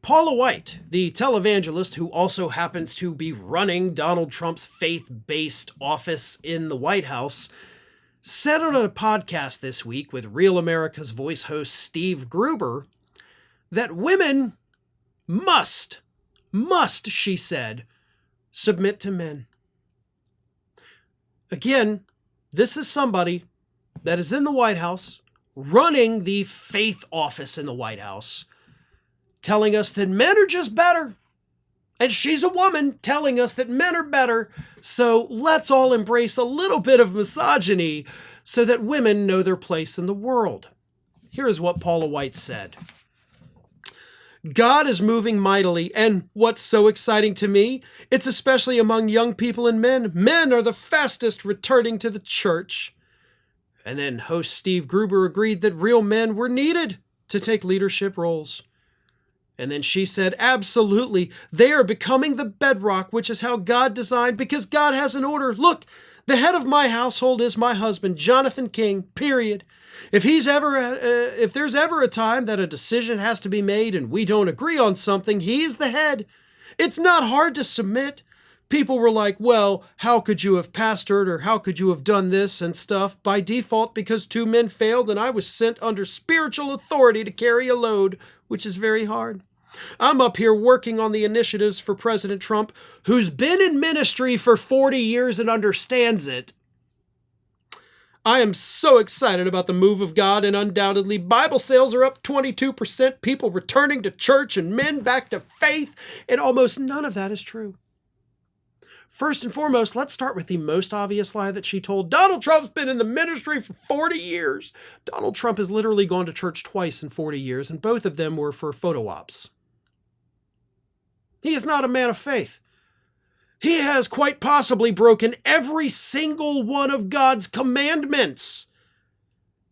Paula White, the televangelist who also happens to be running Donald Trump's faith-based office in the White House, said on a podcast this week with Real America's Voice host Steve Gruber that women must, she said, submit to men. Again, this is somebody that is in the White House, running the faith office in the White House, telling us that men are just better. And she's a woman telling us that men are better. So let's all embrace a little bit of misogyny so that women know their place in the world. Here is what Paula White said. God is moving mightily, and what's so exciting to me, it's especially among young people and men. Men are the fastest returning to the church. And then host Steve Gruber agreed that real men were needed to take leadership roles. And then she said, absolutely, they are becoming the bedrock, which is how God designed, because God has an order. Look, the head of my household is my husband, Jonathan King, period. If there's ever a time that a decision has to be made and we don't agree on something, he's the head. It's not hard to submit. People were like, well, how could you have pastored or how could you have done this and stuff? By default, because two men failed and I was sent under spiritual authority to carry a load, which is very hard. I'm up here working on the initiatives for President Trump, who's been in ministry for 40 years and understands it. I am so excited about the move of God, and undoubtedly Bible sales are up 22%, people returning to church and men back to faith, and almost none of that is true. First and foremost, let's start with the most obvious lie that she told. Donald Trump's been in the ministry for 40 years. Donald Trump has literally gone to church twice in 40 years, and both of them were for photo ops. He is not a man of faith. He has quite possibly broken every single one of God's commandments.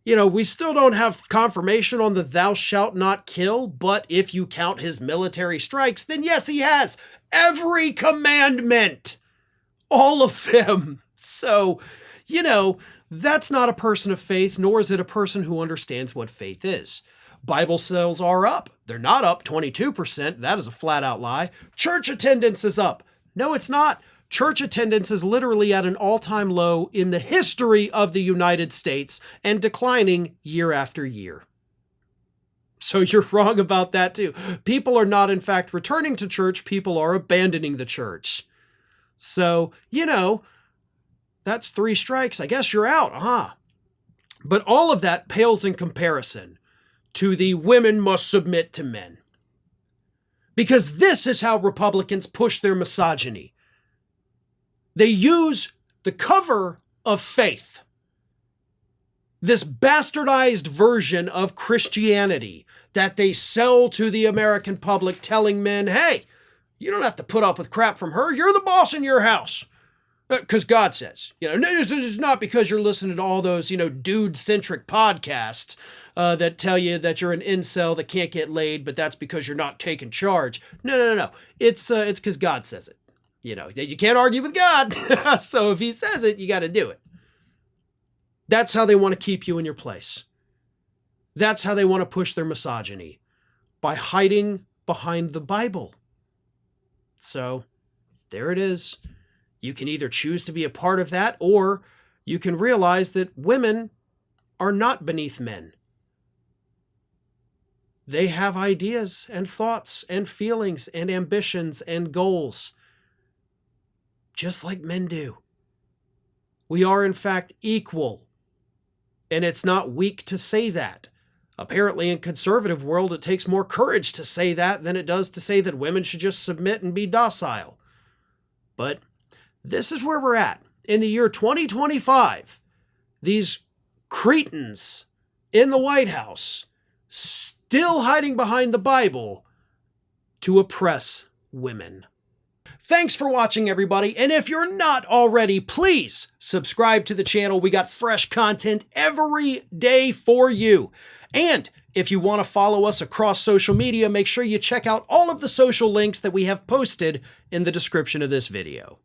You know, we still don't have confirmation on the thou shalt not kill, but if you count his military strikes, then yes, he has every commandment. All of them. So, you know, that's not a person of faith, nor is it a person who understands what faith is. Bible sales are up. They're not up 22%. That is a flat out lie. Church attendance is up. No, it's not. Church attendance is literally at an all-time low in the history of the United States and declining year after year. So you're wrong about that too. People are not, in fact, returning to church. People are abandoning the church. So, you know, that's 3 strikes. I guess you're out, huh? But all of that pales in comparison to the women must submit to men. Because this is how Republicans push their misogyny. They use the cover of faith, this bastardized version of Christianity that they sell to the American public, telling men, hey, you don't have to put up with crap from her. You're the boss in your house. Because God says, you know, it's not because you're listening to all those, you know, dude-centric podcasts that tell you that you're an incel that can't get laid, but that's because you're not taking charge. No. It's because God says it. You know, you can't argue with God. So if he says it, you got to do it. That's how they want to keep you in your place. That's how they want to push their misogyny, by hiding behind the Bible. So there it is. You can either choose to be a part of that, or you can realize that women are not beneath men. They have ideas and thoughts and feelings and ambitions and goals, just like men do. We are, in fact, equal. And it's not weak to say that. Apparently, in conservative world, it takes more courage to say that than it does to say that women should just submit and be docile. But this is where we're at. In the year 2025, these cretins in the White House still hiding behind the Bible to oppress women. Thanks for watching, everybody. And if you're not already, please subscribe to the channel. We got fresh content every day for you. And if you want to follow us across social media, make sure you check out all of the social links that we have posted in the description of this video.